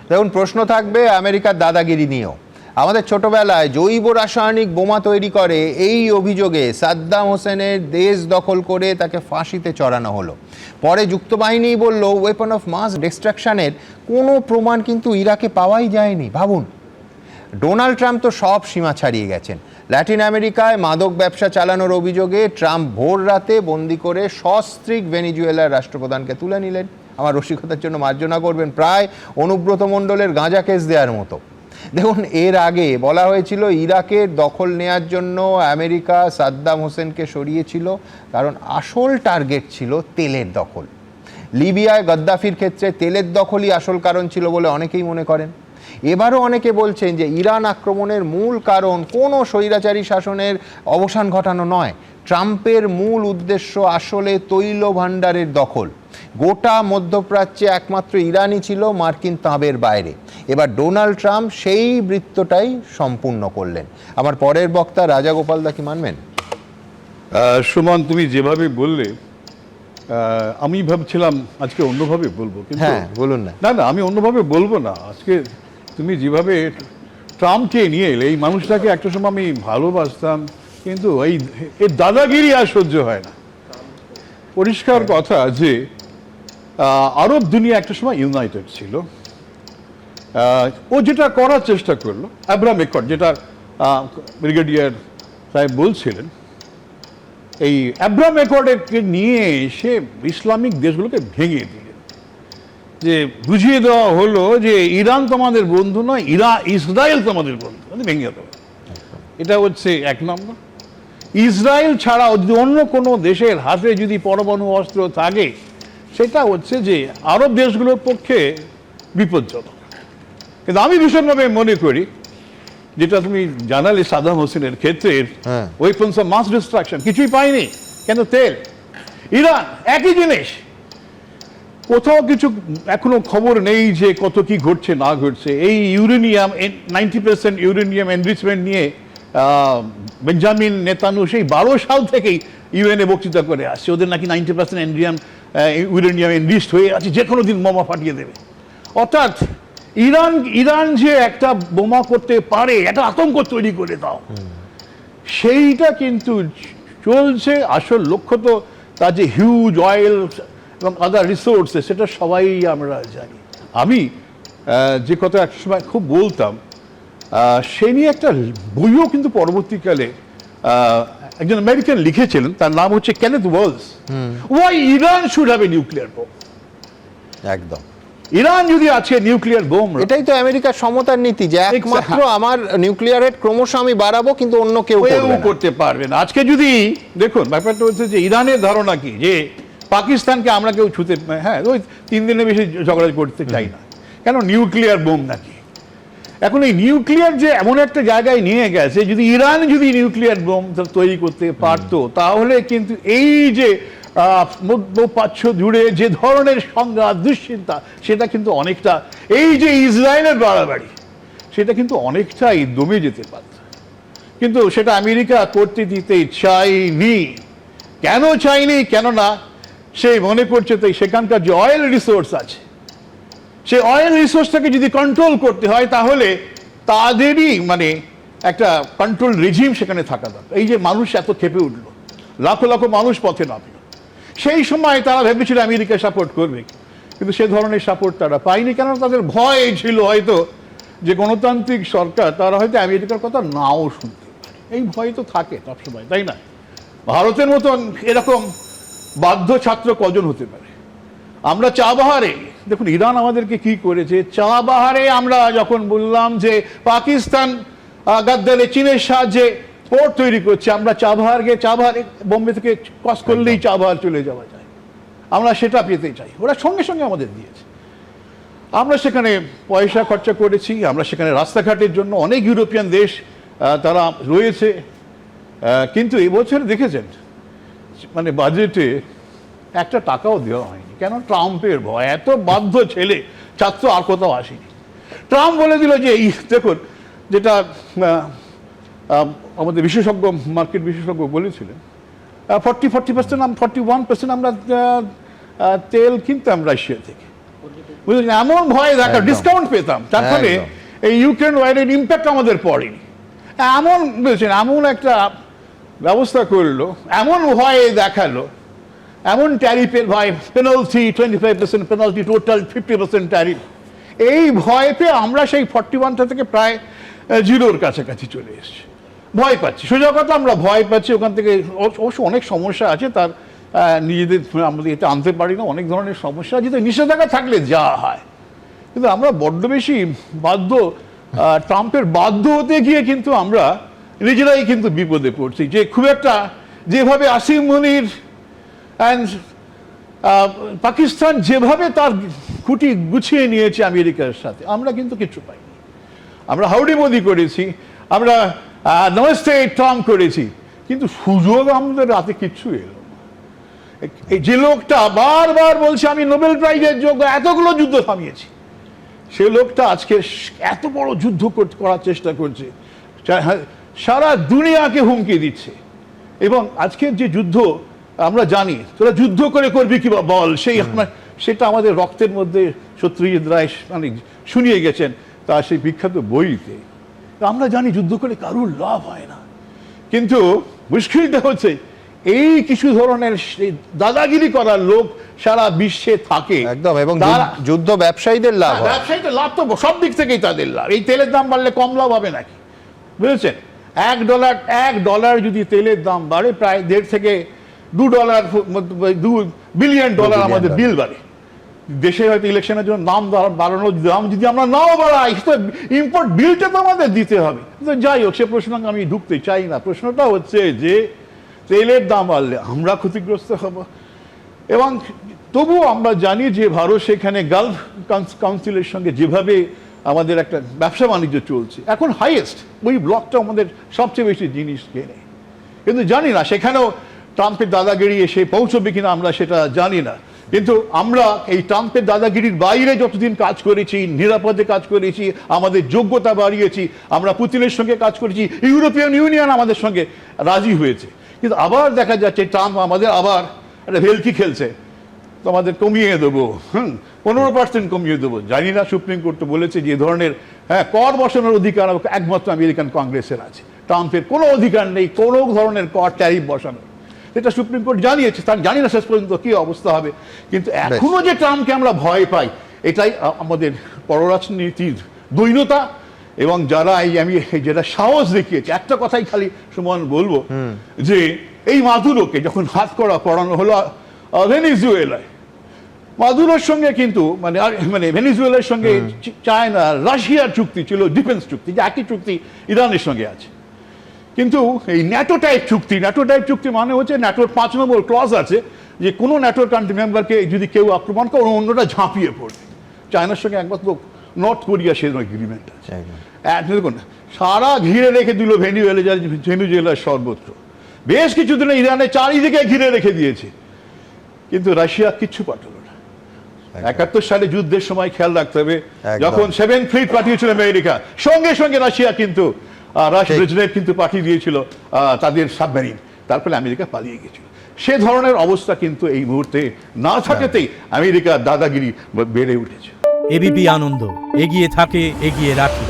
দেখুন, প্রশ্ন থাকবে আমেরিকার দাদাগিরি নিয়েও। আমাদের ছোটবেলায় জৈব রাসায়নিক বোমা তৈরি করে এই অভিযোগে সাদ্দাম হোসেনের দেশ দখল করে তাকে ফাঁসিতে চড়ানো হলো। পরে যুক্তবাহিনী বলল ওয়েপন অফ মাস ডিস্ট্রাকশনের কোনো প্রমাণ কিন্তু ইরাকে পাওয়াই যায়নি। ভাবুন, ডোনাল্ড ট্রাম্প তো সব সীমা ছাড়িয়ে গেছেন। ল্যাটিন আমেরিকায় মাদক ব্যবসা চালানোর অভিযোগে ট্রাম্প ভোর রাতে বন্দি করে সস্ত্রীক ভেনিজুয়েলার রাষ্ট্রপ্রধানকে তুলে নিলেন। আমার রসিকতার জন্য মার্জনা করবেন, প্রায় অনুব্রত মণ্ডলের গাঁজা কেস দেওয়ার মতো। দেখুন, এর আগে বলা হয়েছিল ইরাকের দখল নেয়ার জন্য আমেরিকা সাদ্দাম হোসেনকে সরিয়েছিল, কারণ আসল টার্গেট ছিল তেলের দখল। লিবিয়ায় গদ্দাফির ক্ষেত্রে তেলের দখলই আসল কারণ ছিল বলে অনেকেই মনে করেন। এবারও অনেকে বলছেন যে ইরান আক্রমণের মূল কারণ কোনো স্বৈরাচারী শাসনের অবসান ঘটানো নয়, ট্রাম্পের মূল উদ্দেশ্য আসলে তৈল ভাণ্ডারের দখল। গোটা মধ্যপ্রাচ্যে একমাত্র ইরানই ছিল মার্কিন তাঁবের বাইরে। এবার ডোনাল্ড ট্রাম্প সেই বৃত্তটাই সম্পূর্ণ করলেন। আমার পরের বক্তা রাজাগোপাল দা কি মানবেন? সুমন, তুমি যেভাবে বললে আমি ভাবছিলাম আজকে অন্যভাবে বলবো, কিন্তু হ্যাঁ, বলুন না। না, আমি অন্যভাবে বলবো না। আজকে তুমি যেভাবে ট্রাম্পকে নিয়ে এলে, এই মানুষটাকে একটা সময় আমি ভালোবাসতাম, কিন্তু এই দাদাগিরি আর সহ্য হয় না। পরিষ্কার কথা যে আরব দুনিয়া একটা সময় ইউনাইটেড ছিল। ও যেটা করার চেষ্টা করলো, আব্রাহাম অ্যাকর্ড, যেটা ব্রিগেডিয়ার সাহেব বলছিলেন, এই আব্রাহাম অ্যাকর্ডকে নিয়ে এসে ইসলামিক দেশগুলোকে ভেঙে দিলেন। যে বুঝিয়ে দেওয়া হলো যে ইরান তোমাদের বন্ধু নয়, ইসরায়েল তোমাদের বন্ধু, ভেঙে দেওয়া। এটা হচ্ছে এক নম্বর। ইসরায়েল ছাড়াও যদি অন্য কোনো দেশের হাতে যদি পরমাণু অস্ত্র থাকে, সেটা হচ্ছে যে আরব দেশগুলোর পক্ষে বিপজ্জনক। কিন্তু আমি ভীষণভাবে মনে করি, যেটা তুমি জানালে সাদ্দাম হোসেনের ক্ষেত্রে ওয়েপন্স অফ মাস ডিস্ট্রাকশন কিছুই পাইনি, কেন তেল। ইরান একই জিনিস, কোথাও কিছু এখনো খবর নেই যে কত কি ঘটছে না ঘটছে। এই ইউরেনিয়াম 90% ইউরেনিয়াম এনরিচমেন্ট নিয়ে বেঞ্জামিন নেতানু সেই 12 সাল থেকেই ইউএনএ বক্তৃতা করে আসছে, ওদের নাকি 90% ইউরেনিয়াম এনরিচড হয়ে আছে, যে কোনো দিন বোমা ফাটিয়ে দেবে। অর্থাৎ ইরান যে একটা বোমা করতে পারে, একটা আতঙ্ক তৈরি করে দাও, সেইটা কিন্তু চলছে। আসল লক্ষ্য তো তার যে হিউজ অয়েল এবং আদার রিসোর্সেস, সেটা সবাই আমরা জানি। আমি যে কথা এক সময় খুব বলতাম, সে নিয়ে একটা বইও কিন্তু পরবর্তীকালে একজন আমেরিকান লিখেছিলেন, তার নাম হচ্ছে Kenneth Waltz, why Iran should have a nuclear bomb. একদম, ইরান যদি আছে নিউক্লিয়ার বোম, এটাই তো আমেরিকার সমতার নীতি, যে একমাত্র আমার নিউক্লিয়ারের ক্রমশ আমি বাড়াবো, কিন্তু অন্য কেউ করতে পারবে না। আজকে যদি দেখুন, ব্যাপারটা হচ্ছে যে ইরানের ধারণা কি, যে পাকিস্তানকে আমরা কেউ ছুতে, হ্যাঁ, ওই 3 দিনের বেশি ঝগড়া করতে চাই না, কেন নিউক্লিয়ার বোম নাকি। এখন এই নিউক্লিয়ার যে এমন একটা জায়গায় নিয়ে গেছে, যদি ইরান যদি নিউক্লিয়ার বোম তৈরি করতে পারতো, তাহলে কিন্তু এই যে মধ্যপ্রাচ্য জুড়ে যে ধরনের সংঘাত দুশ্চিন্তা, সেটা কিন্তু অনেকটা, এই যে ইসরায়েলের বাড়াবাড়ি, সেটা কিন্তু অনেকটাই দমে যেতে পারত। কিন্তু সেটা আমেরিকা করতে দিতে চায়নি। কেন চায়নি? কেননা সে মনে করছে তো সেখানকার যে অয়েল রিসোর্স আছে, সেই অয়েল রিসোর্সটাকে যদি কন্ট্রোল করতে হয়, তাহলে তাদেরই মানে একটা কন্ট্রোল রেজিম সেখানে থাকা দরকার। এই যে মানুষ এত ক্ষেপে উঠলো, লাখো লাখো মানুষ পথে নামলো, সেই সময় তারা ভেবেছিল আমেরিকা সাপোর্ট করবে, কিন্তু সে ধরনের সাপোর্ট তারা পায়নি। কেননা তাদের ভয় ছিল হয়তো যে গণতান্ত্রিক সরকার, তারা হয়তো আমেরিকার কথা নাও শুনতে পারে। এই ভয় তো থাকে সবসময়, তাই না? ভারতের মতন এরকম বাধ্য ছাত্র কজন হতে পারে? আমরা চাবাহারে, দেখুন ইরান আমাদেরকে কি করেছে। চাবাহারে আমরা যখন বললাম যে পাকিস্তান গাদ্দারে চীনের সাহায্যে পোর্ট তৈরি করছে, আমরা চাবাহারে বোম্বে থেকে ক্রস করলেই চাবাহার চলে যাওয়া যায়, আমরা সেটা পেতে চাই। ওরা সঙ্গে সঙ্গে আমাদের দিয়েছে, আমরা সেখানে পয়সা খরচা করেছি, আমরা সেখানে রাস্তাঘাটের জন্য অনেক ইউরোপিয়ান দেশ তারা রয়েছে। কিন্তু এবছর দেখেছেন মানে বাজেটে একটা টাকাও দেওয়া হয়নি। কেন? ট্রাম্পের ভয়। এত বাধ্য ছেলে ছাত্র আর কোথাও আসেনি। ট্রাম্প বলে দিল যে দেখুন, যেটা আমাদের বিশেষজ্ঞ, মার্কেট বিশেষজ্ঞ বলেছিলেন, 41% আমরা তেল কিনতাম রাশিয়া থেকে, বুঝলেন, এমন ভয় দেখা, একদম। ডিসকাউন্ট পেতাম, তার ফলে একদম। এই ইউক্রেন ওয়ারের ইম্প্যাক্ট আমাদের পড়েনি। এমন বুঝছেন, এমন একটা ব্যবস্থা করলো, এমন ভয় দেখালো, এমন ট্যারিফের ভয়, পেনাল্টি 25% পেনাল্টি, টোটাল 50% ট্যারিফ। এই ভয় পেয়ে আমরা সেই 41টা থেকে প্রায় জিরোর কাছাকাছি চলে এসেছি। ভয় পাচ্ছি, সোজা কথা আমরা ভয় পাচ্ছি। ওখান থেকে অবশ্য অনেক সমস্যা আছে, তার নিজেদের আমাদের এতে আনতে পারি না, অনেক ধরনের সমস্যা আছে। নিষেধাজ্ঞা থাকলে যা হয়, কিন্তু আমরা বড্ড বেশি বাধ্য, ট্রাম্পের বাধ্য হতে গিয়ে কিন্তু আমরা নিজেরাই কিন্তু বিপদে পড়ছি। যে খুব একটা যেভাবে আসিম মনির অ্যান্ড পাকিস্তান যেভাবে তার খুঁটি গুছিয়ে নিয়েছে আমেরিকার সাথে, আমরা কিন্তু কিছু পাইনি। আমরা হাউডি মোদি করেছি, আমরা নমস্তে ট্রাম্প করেছি, কিন্তু সুযোগ আমাদের রাতে কিচ্ছু এলো না। এই যে লোকটা বারবার বলছে আমি নোবেল প্রাইজের যোগ্য, এতগুলো যুদ্ধ থামিয়েছি, সে লোকটা আজকে এত বড় যুদ্ধ করার চেষ্টা করছে, সারা দুনিয়াকে হুমকি দিচ্ছে। এবং আজকের যে যুদ্ধ আমরা জানি, তোরা যুদ্ধ করে করবি কি বল, সেটা আমাদের রক্তের মধ্যে সত্যজিৎ রায় মানে শুনিয়ে গেছেন তার সেই বিখ্যাত বইতে। আমরা জানি যুদ্ধ করে কারুর লাভ হয় না, কিন্তু মুশকিলটা হচ্ছে এই কিছু ধরনের দাদাগিরি করার লোক সারা বিশ্বে থাকে। একদম, এবং যুদ্ধ ব্যবসায়ীদের লাভ হয়। ব্যবসায়ীদের লাভ তো সব দিক থেকেই তাদের লাভ। এই তেলের দাম বাড়লে কম লাভ হবে নাকি? বুঝেছেন, $1 যদি তেলের দাম বাড়ে, প্রায় $1.5 থেকে $2 বিলিয়ন আমাদের বিল বাড়ে। দেশে হয়তো ইলেকশনের জন্য বাড়ানোর দাম যদি আমরা নাও বাড়াই, ইম্পোর্ট বিলটা তো আমাদের দিতে হবে। তো যাই হোক, সে প্রশ্ন আমি ঢুকতে চাই না। প্রশ্নটা হচ্ছে যে তেলের দাম বাড়লে আমরা ক্ষতিগ্রস্ত হব, এবং তবুও আমরা জানি যে ভারত সেখানে গালফ কাউন্সিলের সঙ্গে যেভাবে আমাদের একটা ব্যবসা বাণিজ্য চলছে, এখন হাইয়েস্ট ওই ব্লকটা আমাদের সবচেয়ে বেশি জিনিস কেনে। কিন্তু জানি না সেখানেও ট্রাম্পের দাদাগিরি এসে পৌঁছবে কিনা, আমরা সেটা জানি না। কিন্তু আমরা এই ট্রাম্পের দাদাগিরির বাইরে যতদিন কাজ করেছি, নিরাপদে কাজ করেছি, আমাদের যোগ্যতা বাড়িয়েছি, আমরা পুতিনের সঙ্গে কাজ করেছি, ইউরোপিয়ান ইউনিয়ন আমাদের সঙ্গে রাজি হয়েছে। কিন্তু আবার দেখা যাচ্ছে ট্রাম্প আমাদের আবার একটা ভেলকি খেলছে, তো আমাদের কমিয়ে দেবো, 15% কমিয়ে দেবো। জানি না, সুপ্রিম কোর্ট তো বলেছে যে ধরনের কর বসানোর অধিকার একমাত্র আমেরিকান কংগ্রেসের আছে, ট্রাম্পের কোনো অধিকার নেই কোনো ধরনের কর ট্যারিফ বসানোর। এটা সুপ্রিম কোর্ট জানিয়েছে, তার জানি না শেষ পর্যন্ত কি অবস্থা হবে। কিন্তু এখনো যে ট্রাম্পকে আমরা ভয় পাই, এটাই আমাদের পররাষ্ট্রনীতির দৈন্যতা। এবং যারা যেটা সাহস দেখিয়েছে, একটা কথাই খালি সুমন বলবো, যে এই মাদুরোকে যখন হাত করা পড়ানো হলো ভেনিজুয়েলায়, মাদুরোর সঙ্গে কিন্তু মানে ভেনিজুয়েলার সঙ্গে চায়না রাশিয়ার চুক্তি ছিল, ডিফেন্স চুক্তি, যে একই চুক্তি ইরানের সঙ্গে আছে। কিন্তু এই ন্যাটো টাইপ চুক্তি মানে হচ্ছে ন্যাটোর 5 নম্বর ক্লজ আছে, যে কোনো ন্যাটোর কান্ট্রি মেম্বারকে যদি কেউ আক্রমণ করে, অন্যটা ঝাঁপিয়ে পড়বে। চায়নার সঙ্গে একমাত্র নর্থ কোরিয়া সেরকম এগ্রিমেন্ট আছে। দেখুন, সারা ঘিরে রেখে দিল ভেনিজুয়েলার সর্বত্র, বেশ কিছুদিনে ইরানের চারিদিকে ঘিরে রেখে দিয়েছে, কিন্তু রাশিয়া কিচ্ছু পাঠালো না। 71 সালে যুদ্ধের সময় খেয়াল রাখতে হবে, যখন 7th ফ্লিট পাঠিয়েছিল আমেরিকা, সঙ্গে সঙ্গে রাশিয়া কিন্তু ব্রেজনেভ কিন্তু পাঠিয়ে দিয়েছিল তাদের সাবমেরিন, তারপরে আমেরিকা পালিয়ে গেছিল। সে ধরনের অবস্থা কিন্তু এই মুহূর্তে না থাকাতেই আমেরিকার দাদাগিরি বেড়ে উঠেছে। এবিপি আনন্দ, এগিয়ে থাকে, এগিয়ে রাখে।